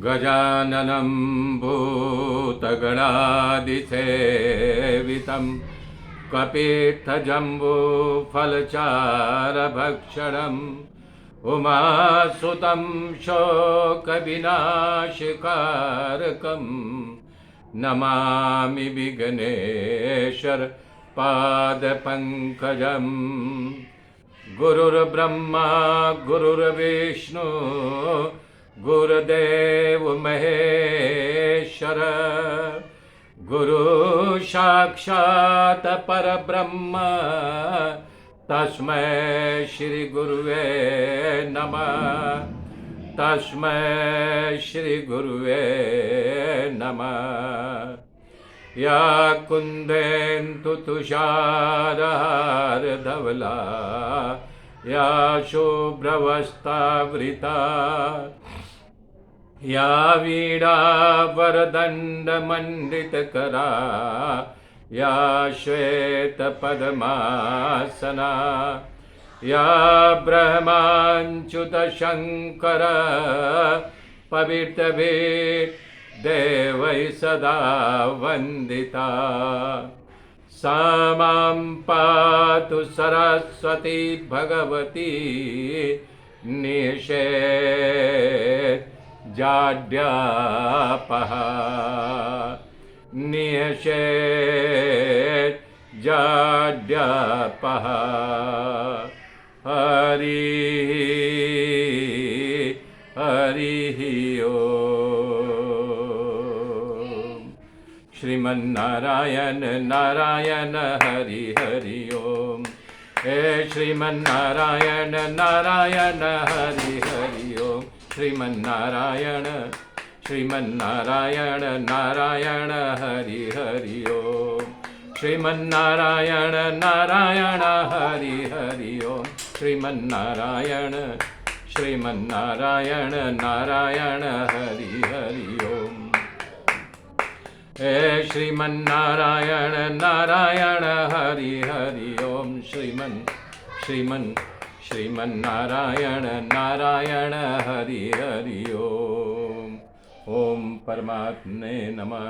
गजाननं भूतगणादिसेवितं कपित्थजम्बूफलचारभक्षणम् उमासुतं शोकविनाशकारकं नमामि विघ्नेश्वर पादपङ्कजम्। गुरुर्ब्रह्मा गुरुर्विष्णु गुरुदेव महेश्वर गुरु साक्षात् परब्रह्म तस्मै श्री गुरुवे नमः। तस्मै श्री गुरुवे नमः। या कुन्देन्दु तुषारहारधवला या शुभ्रवस्त्रावृता या वीणावरदण्डमण्डितकरा या श्वेतपद्मासना या ब्रह्माच्युतशङ्कर पवित्रभिः देवैः सदा वन्दिता। सा मां पातु सरस्वती भगवती निषेधाढ्यापहा निषेधाढ्यापहा। हरि हरि ओम। श्रीमन्नारायण नारायण हरि हरि ओम। हे श्रीमन्नारायण नारायण हरि हरि ओम। श्रीमन्नारायण श्रीमन्नारायण नारायण हरि हरि ओम। श्रीमन्नारायण नारायण हरि हरि ओम। श्रीमन्नारायण श्रीमन्नारायण नारायण हरि हरि ओम। हे श्रीमन्नारायण नारायण हरि हरि ओम। श्रीमन्नारायण नारायण हरि हरि ओम। ओम परमात्मने नमः।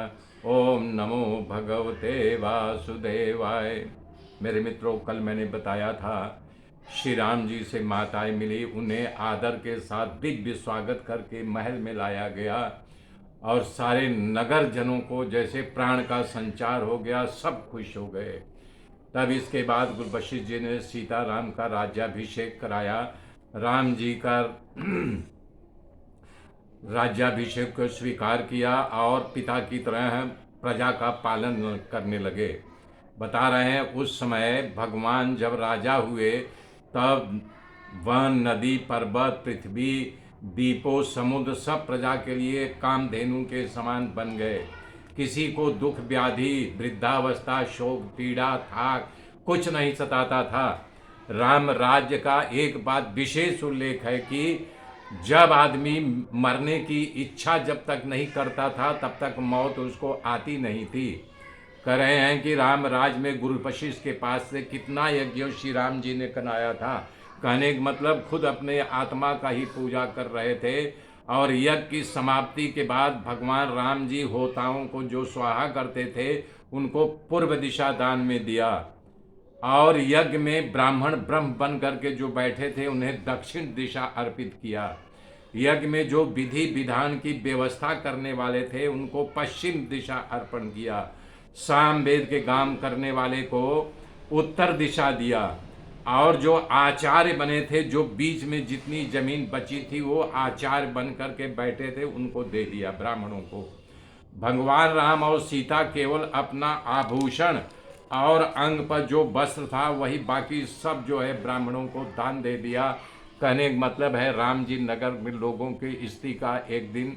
ओम नमो भगवते वासुदेवाय। मेरे मित्रों, कल मैंने बताया था श्री राम जी से माताएं मिली, उन्हें आदर के साथ दिव्य स्वागत करके महल में लाया गया और सारे नगर जनों को जैसे प्राण का संचार हो गया, सब खुश हो गए। तब इसके बाद गुरु वशिष्ठ जी ने सीताराम का राज्याभिषेक कराया। राम जी का राज्याभिषेक को स्वीकार किया और पिता की तरह प्रजा का पालन करने लगे। बता रहे हैं उस समय भगवान जब राजा हुए तब वन, नदी, पर्वत, पृथ्वी, दीपों, समुद्र सब प्रजा के लिए कामधेनु के समान बन गए। किसी को दुख, व्याधि, वृद्धावस्था, शोक, पीड़ा, थाक कुछ नहीं सताता था। राम राज्य का एक बात विशेष उल्लेख है कि जब आदमी मरने की इच्छा जब तक नहीं करता था तब तक मौत उसको आती नहीं थी। कह रहे हैं कि राम राज में गुरु वशिष्ठ के पास से कितना यज्ञ श्री राम जी ने कराया था। कहने का मतलब खुद अपने आत्मा का ही पूजा कर रहे थे। और यज्ञ की समाप्ति के बाद भगवान राम जी होताओं को जो स्वाहा करते थे उनको पूर्व दिशा दान में दिया और यज्ञ में ब्राह्मण ब्रह्म बन करके जो बैठे थे उन्हें दक्षिण दिशा अर्पित किया। यज्ञ में जो विधि विधान की व्यवस्था करने वाले थे उनको पश्चिम दिशा अर्पण किया। साम वेद के काम करने वाले को उत्तर दिशा दिया और जो आचार्य बने थे, जो बीच में जितनी जमीन बची थी वो आचार्य बन करके बैठे थे उनको दे दिया ब्राह्मणों को। भगवान राम और सीता केवल अपना आभूषण और अंग पर जो वस्त्र था वही, बाकी सब जो है ब्राह्मणों को दान दे दिया। कहने का मतलब है राम जी नगर में लोगों की स्थिति का एक दिन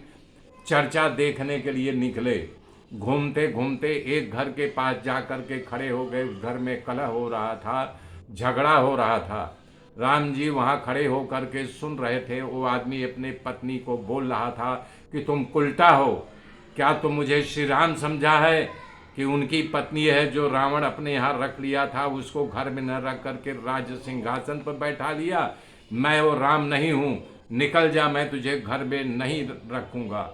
चर्चा देखने के लिए निकले। घूमते घूमते एक घर के पास जा कर के खड़े हो गए। उस घर में कलह हो रहा था, झगड़ा हो रहा था। राम जी वहाँ खड़े हो कर के सुन रहे थे। वो आदमी अपने पत्नी को बोल रहा था कि तुम उल्टा हो, क्या तुम मुझे श्री राम समझा है कि उनकी पत्नी है जो रावण अपने यहाँ रख लिया था उसको घर में न रख करके राज सिंहासन पर बैठा लिया। मैं वो राम नहीं हूँ, निकल जा, मैं तुझे घर में नहीं रखूँगा।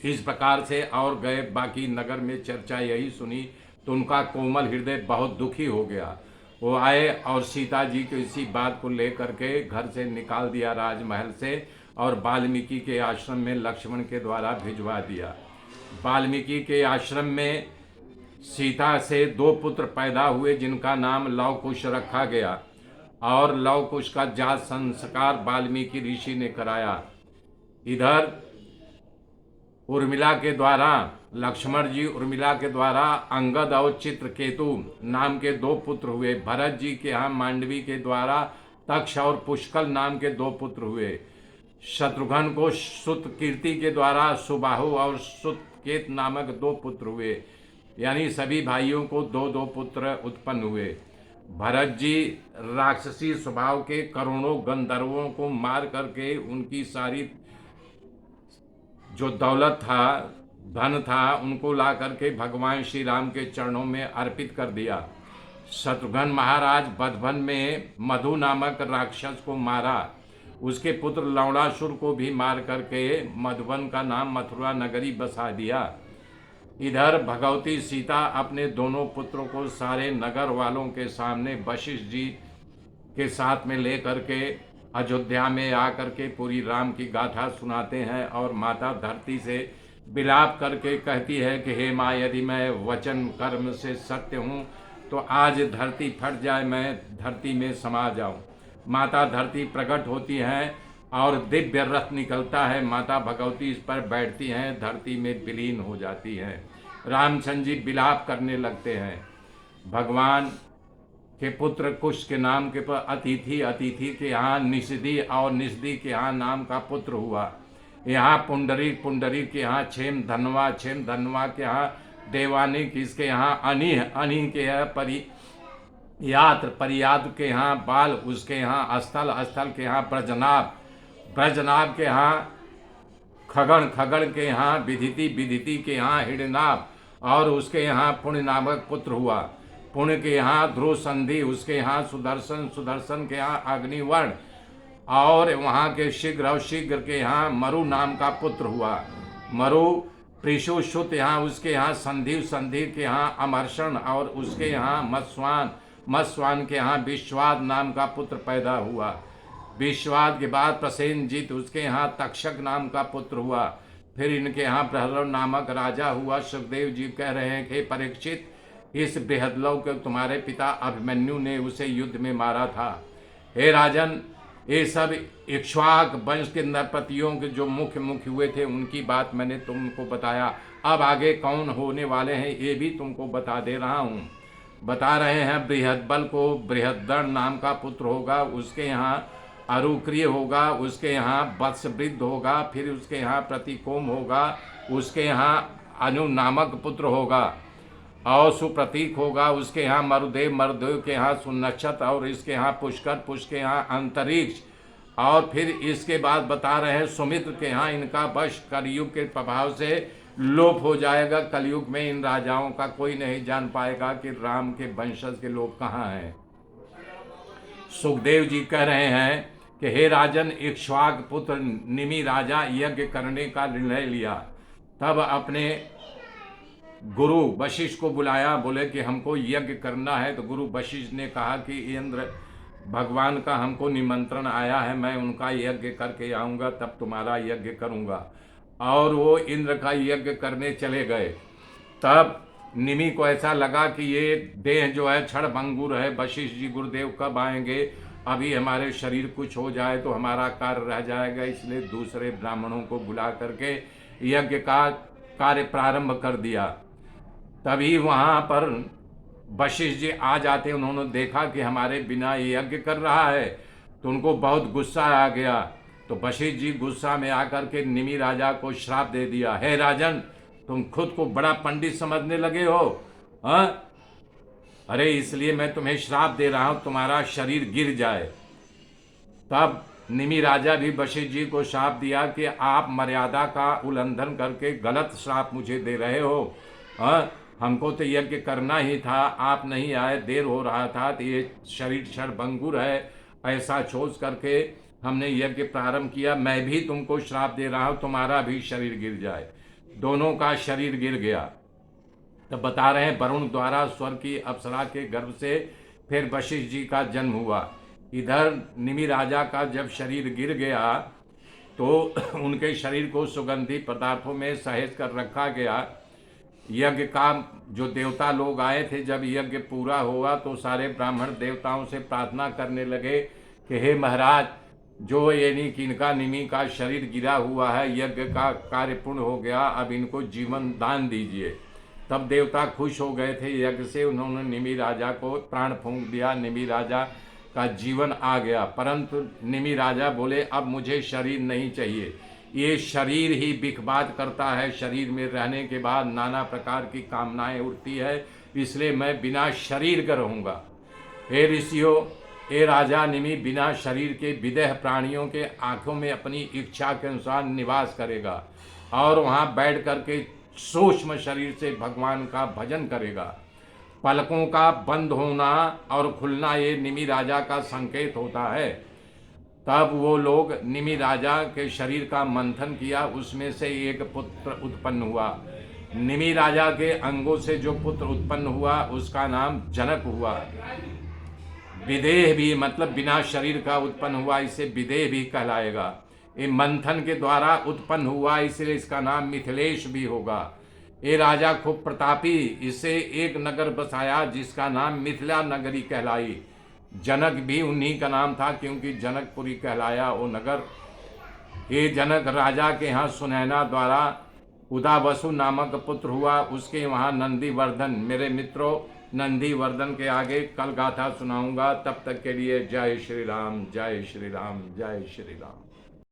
इस प्रकार से और गए। बाकी नगर में चर्चा यही सुनी तो उनका कोमल हृदय बहुत दुखी हो गया। वो आए और सीता जी को इसी बात को लेकर के घर से निकाल दिया राजमहल से, और वाल्मीकि के आश्रम में लक्ष्मण के द्वारा भिजवा दिया। वाल्मीकि के आश्रम में सीता से 2 पुत्र पैदा हुए जिनका नाम लव कुश रखा गया, और लव कुश का जात संस्कार वाल्मीकि ऋषि ने कराया। इधर उर्मिला के द्वारा लक्ष्मण जी उर्मिला के द्वारा अंगद और चित्रकेतु नाम के 2 पुत्र हुए। भरत जी के यहाँ मांडवी के द्वारा तक्ष और पुष्कल नाम के 2 पुत्र हुए। शत्रुघ्न को सुतकीर्ति के द्वारा सुबाहु और सुतकेत नामक 2 पुत्र हुए। यानी सभी भाइयों को 2-2 पुत्र उत्पन्न हुए। भरत जी राक्षसी स्वभाव के करोड़ों गंधर्वों को मार करके उनकी सारी जो दौलत था, धन था, उनको ला करके भगवान श्री राम के चरणों में अर्पित कर दिया। शत्रुघ्न महाराज बधवन में मधु नामक राक्षस को मारा। उसके पुत्र लवणासुर को भी मार करके मधुवन का नाम मथुरा नगरी बसा दिया। इधर भगवती सीता अपने दोनों पुत्रों को सारे नगर वालों के सामने वशिष्ठ जी के साथ में ले करके अयोध्या में आकर के पूरी राम की गाथा सुनाते हैं, और माता धरती से विलाप करके कहती है कि हे माँ, यदि मैं वचन कर्म से सत्य हूँ तो आज धरती फट जाए, मैं धरती में समा जाऊँ। माता धरती प्रकट होती हैं और दिव्य रथ निकलता है। माता भगवती इस पर बैठती हैं, धरती में विलीन हो जाती हैं। रामचंद्र जी विलाप करने लगते हैं। भगवान के पुत्र कुश के नाम के पर अतिथि के यहाँ निषदि, और निषदि के यहाँ नाम का पुत्र हुआ। यहाँ पुंडरी के यहाँ क्षेम धनवा के यहाँ देवानिक, इसके यहाँ अनी के यहाँ परियात के यहाँ बाल, उसके यहाँ स्थल के यहाँ ब्रजनाभ के यहाँ खगन के यहाँ विदिति के यहाँ हिडनाभ, और उसके यहाँ पुण्य नामक पुत्र हुआ। पुण्य के यहाँ ध्रुव संधि, उसके यहाँ सुदर्शन के यहाँ अग्निवर्ण, और वहाँ के शीघ्र के यहाँ मरु नाम का पुत्र हुआ। मरु प्रीशुश्रुत यहाँ, उसके यहाँ संधि के यहाँ अमर्षण, और उसके यहाँ मत्स्वान के यहाँ विश्वाद नाम का पुत्र पैदा हुआ। विश्वाद के बाद प्रसेनजीत, उसके यहाँ तक्षक नाम का पुत्र हुआ। फिर इनके यहाँ बृहद्रव नामक राजा हुआ। सुखदेव जी कह रहे हैं कि परीक्षित, इस बृहद्रव के तुम्हारे पिता अभिमन्यु ने उसे युद्ध में मारा था। हे राजन, ये सब इक्ष्वाक वंश के नरपतियों के जो मुख्य हुए थे उनकी बात मैंने तुमको बताया। अब आगे कौन होने वाले हैं ये भी तुमको बता दे रहा हूँ। बता रहे हैं बृहद्बल को बृहद्दर नाम का पुत्र होगा, उसके यहाँ अरुक्रिय होगा, उसके यहाँ वत्सवृद्ध होगा, फिर उसके यहाँ प्रतिकोम होगा, उसके यहाँ अनु नामक पुत्र होगा, और सुप्रतीक होगा, उसके यहाँ मरुदेव के यहाँ सुनक्षत, और इसके यहाँ पुष्कर के यहाँ अंतरिक्ष, और फिर इसके बाद बता रहे हैं सुमित्र के यहाँ इनका वश कलयुग के प्रभाव से लोप हो जाएगा। कलयुग में इन राजाओं का कोई नहीं जान पाएगा कि राम के वंशज के लोग कहाँ हैं। सुखदेव जी कह रहे हैं कि हे राजन, इक्ष्वाक पुत्र निमि राजा यज्ञ करने का निर्णय लिया। तब अपने गुरु वशिष्ठ को बुलाया, बोले कि हमको यज्ञ करना है। तो गुरु वशिष्ठ ने कहा कि इंद्र भगवान का हमको निमंत्रण आया है, मैं उनका यज्ञ करके आऊँगा, तब तुम्हारा यज्ञ करूँगा। और वो इंद्र का यज्ञ करने चले गए। तब निमि को ऐसा लगा कि ये देह जो है क्षणभंगुर है, वशिष्ठ जी गुरुदेव कब आएंगे, अभी हमारे शरीर कुछ हो जाए तो हमारा कार्य रह जाएगा, इसलिए दूसरे ब्राह्मणों को बुला करके यज्ञ का कार्य प्रारंभ कर दिया। तभी वहाँ पर वशिष्ठ जी आ जाते, उन्होंने देखा कि हमारे बिना यज्ञ कर रहा है, तो उनको बहुत गुस्सा आ गया। तो वशिष्ठ जी गुस्सा में आकर के निमि राजा को श्राप दे दिया, हे राजन, तुम खुद को बड़ा पंडित समझने लगे हो, हाँ? अरे इसलिए मैं तुम्हें श्राप दे रहा हूँ, तुम्हारा शरीर गिर जाए। तब निमि राजा भी वशिष्ठ जी को श्राप दिया कि आप मर्यादा का उल्लंघन करके गलत श्राप मुझे दे रहे हो, हाँ? हमको तो यज्ञ करना ही था, आप नहीं आए, देर हो रहा था, तो ये शरीर क्षणभंगुर है, ऐसा सोच करके हमने यज्ञ प्रारंभ किया। मैं भी तुमको श्राप दे रहा हूँ, तुम्हारा भी शरीर गिर जाए। दोनों का शरीर गिर गया। तब बता रहे हैं वरुण द्वारा स्वर्ग की अप्सरा के गर्भ से फिर वशिष्ठ जी का जन्म हुआ। इधर निमि राजा का जब शरीर गिर गया तो उनके शरीर को सुगंधी पदार्थों में सहेज कर रखा गया। यज्ञ का जो देवता लोग आए थे, जब यज्ञ पूरा हुआ तो सारे ब्राह्मण देवताओं से प्रार्थना करने लगे कि हे महाराज, जो यानी कि इनका निमि का शरीर गिरा हुआ है, यज्ञ का कार्य पूर्ण हो गया, अब इनको जीवन दान दीजिए। तब देवता खुश हो गए थे यज्ञ से, उन्होंने निमि राजा को प्राण फूंक दिया, निमि राजा का जीवन आ गया। परंतु निमि राजा बोले अब मुझे शरीर नहीं चाहिए, ये शरीर ही बिखबाद करता है, शरीर में रहने के बाद नाना प्रकार की कामनाएं उठती है, इसलिए मैं बिना शरीर का रहूँगा। हे ऋषियों, हे राजा निमि बिना शरीर के विदेह प्राणियों के आंखों में अपनी इच्छा के अनुसार निवास करेगा और वहाँ बैठ करके सूक्ष्म शरीर से भगवान का भजन करेगा। पलकों का बंद होना और खुलना ये निमि राजा का संकेत होता है। तब वो लोग निमि राजा के शरीर का मंथन किया, उसमें से एक पुत्र उत्पन्न हुआ। निमि राजा के अंगों से जो पुत्र उत्पन्न हुआ उसका नाम जनक हुआ। विदेह भी मतलब बिना शरीर का उत्पन्न हुआ, इसे विदेह भी कहलाएगा। ये मंथन के द्वारा उत्पन्न हुआ, इसलिए इसका नाम मिथिलेश भी होगा। ये राजा खूब प्रतापी, इसे एक नगर बसाया जिसका नाम मिथिला नगरी कहलाई। जनक भी उन्हीं का नाम था, क्योंकि जनकपुरी कहलाया वो नगर। ये जनक राजा के यहाँ सुनैना द्वारा उदावसु नामक पुत्र हुआ, उसके वहाँ नंदीवर्धन। मेरे मित्रों, नंदीवर्धन के आगे कल गाथा सुनाऊंगा। तब तक के लिए जय श्री राम, जय श्री राम, जय श्री राम।